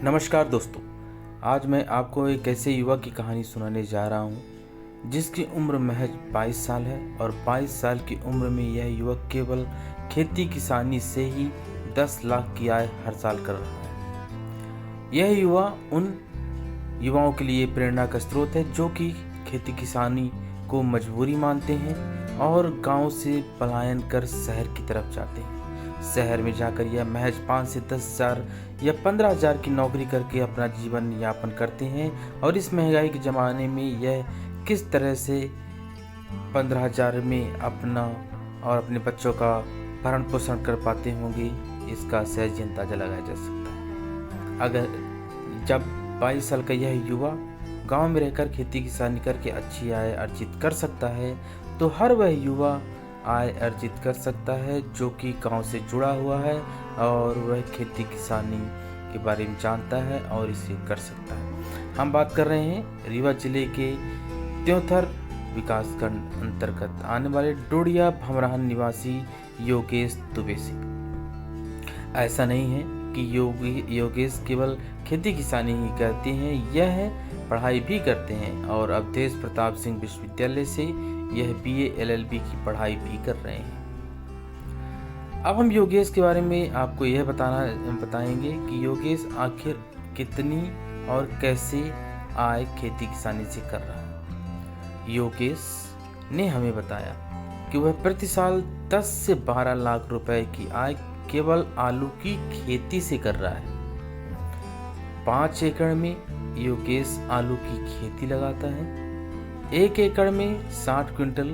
नमस्कार दोस्तों। आज मैं आपको एक ऐसे युवक की कहानी सुनाने जा रहा हूँ जिसकी उम्र महज 22 साल है और 22 साल की उम्र में यह युवक केवल खेती किसानी से ही 10 लाख की आय हर साल कर रहा है। यह युवा उन युवाओं के लिए प्रेरणा का स्रोत है जो कि खेती किसानी को मजबूरी मानते हैं और गांव से पलायन कर शहर की तरफ जाते हैं। शहर में जाकर यह महज 5 से 10 हजार या 15 हजार की नौकरी करके अपना जीवन यापन करते हैं और इस महंगाई के ज़माने में यह किस तरह से 15 हजार में अपना और अपने बच्चों का भरण पोषण कर पाते होंगे, इसका सहज अंदाजा लगाया जा सकता है। अगर जब 22 साल का यह युवा गांव में रहकर खेती किसानी करके अच्छी आय अर्जित कर सकता है तो हर वह युवा आय अर्जित कर सकता है जो कि गांव से जुड़ा हुआ है और वह खेती किसानी के बारे में जानता है और इसे कर सकता है। हम बात कर रहे हैं रीवा जिले के त्योंथर विकासखंड अंतर्गत आने वाले डोडिया भमराहन निवासी योगेश दुबे से। ऐसा नहीं है कि योगेश केवल खेती किसानी ही करते हैं, यह पढ़ाई भी करते हैं और अवधेश प्रताप सिंह विश्वविद्यालय से यह BA LLB की पढ़ाई भी कर रहे हैं। अब हम योगेश के बारे में आपको यह बताएंगे कि योगेश आखिर कितनी और कैसे आय खेती किसानी से कर रहा है। योगेश ने हमें बताया कि वह प्रति साल 10 से 12 लाख रुपए की आय केवल आलू की खेती से कर रहा है। 5 एकड़ में योगेश आलू की खेती लगाता है। 1 एकड़ में 60 क्विंटल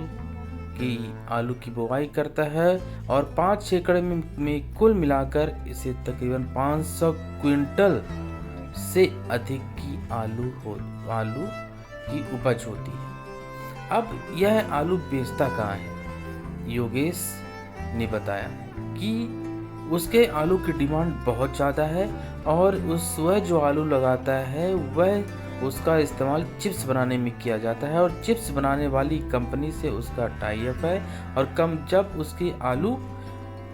की आलू की बुआई करता है और 5 एकड़ में कुल मिलाकर इसे तकरीबन 500 क्विंटल से अधिक की आलू की उपज होती है। अब यह आलू बेचता कहाँ है? योगेश ने बताया कि उसके आलू की डिमांड बहुत ज़्यादा है और वह जो आलू लगाता है वह उसका इस्तेमाल चिप्स बनाने में किया जाता है और चिप्स बनाने वाली कंपनी से उसका टाई अप है और जब उसकी आलू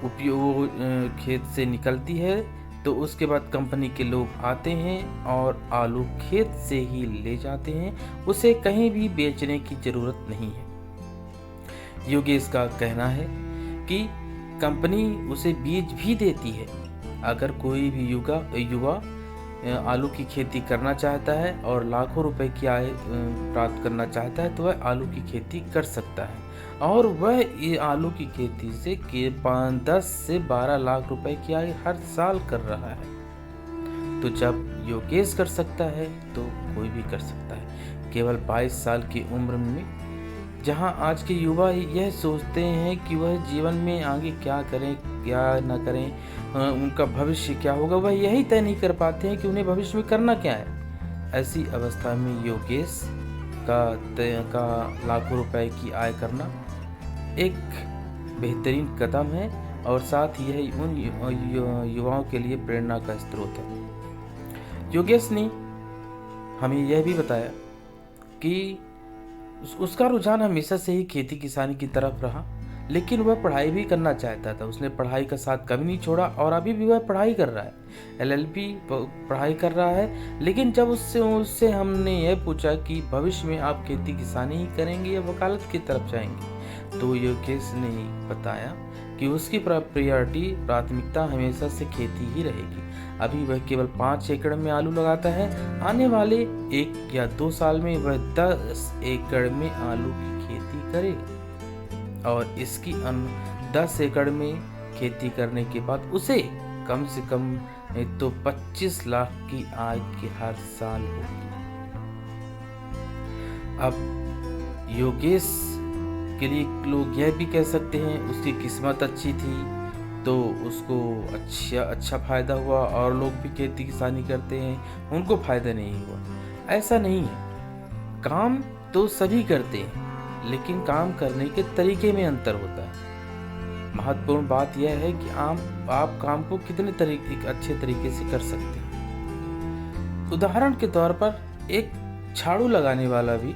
उपयोग खेत से निकलती है तो उसके बाद कंपनी के लोग आते हैं और आलू खेत से ही ले जाते हैं, उसे कहीं भी बेचने की ज़रूरत नहीं है। योगेश का कहना है कि कंपनी उसे बीज भी देती है। अगर कोई भी युवा आलू की खेती करना चाहता है और लाखों रुपए की आय प्राप्त करना चाहता है तो वह आलू की खेती कर सकता है और वह ये आलू की खेती से 10 से 12 लाख रुपए की आय हर साल कर रहा है। तो जब योगेश कर सकता है तो कोई भी कर सकता है। केवल 22 साल की उम्र में जहां आज के युवा यह सोचते हैं कि वह जीवन में आगे क्या करें क्या ना करें, उनका भविष्य क्या होगा, वह यही तय नहीं कर पाते हैं कि उन्हें भविष्य में करना क्या है। ऐसी अवस्था में योगेश का लाखों रुपए की आय करना एक बेहतरीन कदम है और साथ ही यह उन युवाओं के लिए प्रेरणा का स्रोत है। योगेश ने हमें यह भी बताया कि उसका रुझान हमेशा से ही खेती किसानी की तरफ रहा, लेकिन वह पढ़ाई भी करना चाहता था। उसने पढ़ाई का साथ कभी नहीं छोड़ा और अभी भी वह पढ़ाई कर रहा है, LLB पढ़ाई कर रहा है। लेकिन जब उससे हमने यह पूछा कि भविष्य में आप खेती किसानी ही करेंगे या वकालत की तरफ जाएंगे, तो योगेश ने बताया कि उसकी प्राथमिकता हमेशा से खेती ही रहेगी। अभी वह केवल 5 एकड़ में आलू लगाता है, आने वाले 1 या 2 साल में वह 10 एकड़ में आलू की खेती करेगा और इसकी 10 एकड़ में खेती करने के बाद उसे कम से कम तो 25 लाख की आय की हर साल होगी। अब योगेश के लिए लोग यह भी कह सकते हैं उसकी किस्मत अच्छी थी तो उसको अच्छा फायदा हुआ और लोग भी खेती किसानी करते हैं उनको फायदा नहीं हुआ। ऐसा नहीं है, काम तो सभी करते हैं लेकिन काम करने के तरीके में अंतर होता है। महत्वपूर्ण बात यह है कि आप काम को कितने अच्छे तरीके से कर सकते हैं। उदाहरण के तौर पर एक झाड़ू लगाने वाला भी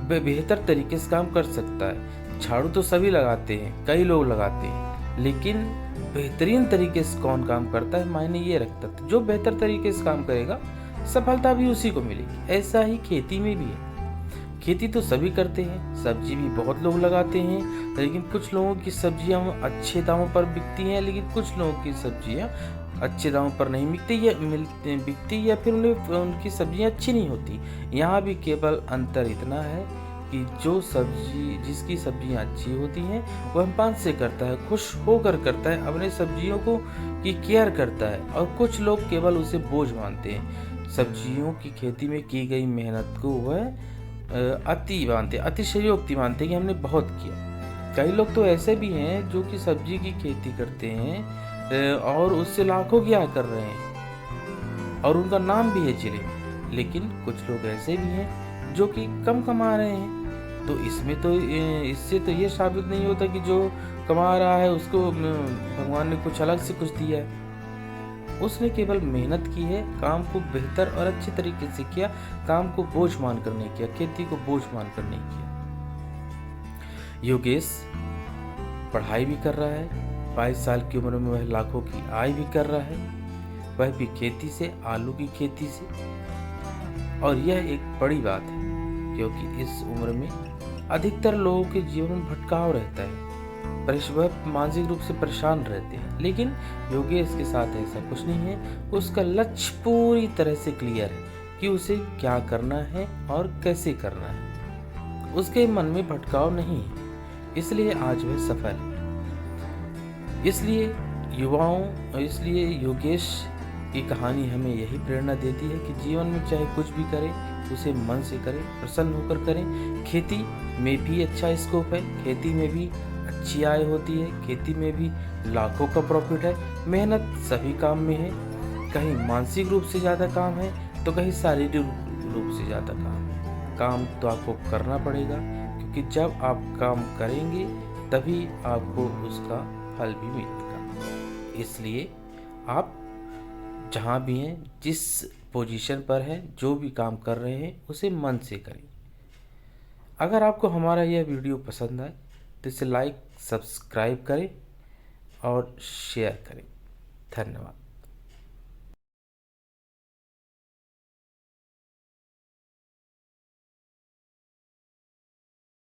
बेहतर तरीके से काम कर सकता है। झाड़ू तो सभी लगाते हैं, कई लोग लगाते हैं, लेकिन बेहतरीन तरीके से कौन काम करता है मायने ये रखता है। जो बेहतर तरीके से काम करेगा सफलता भी उसी को मिलेगी। ऐसा ही खेती में भी है। खेती तो सभी करते हैं, सब्जी भी बहुत लोग लगाते हैं, लेकिन कुछ लोगों की सब्जियां अच्छे दामों पर बिकती हैं, लेकिन कुछ लोगों की सब्जियां अच्छे दामों पर नहीं बिकती या फिर उनकी सब्जियां अच्छी नहीं होती। यहाँ भी केवल अंतर इतना है कि जिसकी सब्जियां अच्छी होती हैं वह मन से करता है, खुश होकर करता है, अपने सब्जियों को की केयर करता है। और कुछ लोग केवल उसे बोझ मानते हैं। सब्जियों की खेती में की गई मेहनत को वह अतिशयोक्ति मानते हैं कि हमने बहुत किया। कई लोग तो ऐसे भी हैं जो कि सब्जी की खेती करते हैं और उससे लाखों की आय कर रहे हैं और उनका नाम भी है जिले में। लेकिन कुछ लोग ऐसे भी हैं जो कि कम कमा रहे हैं। तो इससे तो ये साबित नहीं होता कि जो कमा रहा है उसको भगवान ने कुछ अलग से कुछ दिया है। उसने केवल मेहनत की है, काम को बेहतर और अच्छे तरीके से किया, काम को बोझ मानकर नहीं किया, खेती को बोझ मानकर नहीं किया। योगेश पढ़ाई भी कर रहा है, 22 साल की उम्र में वह लाखों की आय भी कर रहा है, वह भी खेती से, आलू की खेती से। और यह एक बड़ी बात है क्योंकि इस उम्र में अधिकतर लोगों के जीवन में भटकाव रहता है, वह मानसिक रूप से परेशान रहते हैं। लेकिन योगेश के साथ ऐसा कुछ नहीं है। उसका लक्ष्य पूरी तरह से क्लियर है कि उसे क्या करना है और कैसे करना है। उसके मन में भटकाव नहीं है, इसलिए आज वह सफल है। इसलिए योगेश की कहानी हमें यही प्रेरणा देती है कि जीवन में चाहे कुछ भी करें उसे मन से करें, प्रसन्न होकर करें। खेती में भी अच्छा स्कोप है, खेती में भी अच्छी आय होती है, खेती में भी लाखों का प्रॉफिट है। मेहनत सभी काम में है, कहीं मानसिक रूप से ज़्यादा काम है तो कहीं शारीरिक रूप से ज़्यादा काम है। काम तो आपको करना पड़ेगा क्योंकि जब आप काम करेंगे तभी आपको उसका फल भी मिलेगा। इसलिए आप जहाँ भी हैं, जिस पोजीशन पर हैं, जो भी काम कर रहे हैं उसे मन से करें। अगर आपको हमारा यह वीडियो पसंद आए तो इसे लाइक, सब्सक्राइब करें और शेयर करें। धन्यवाद।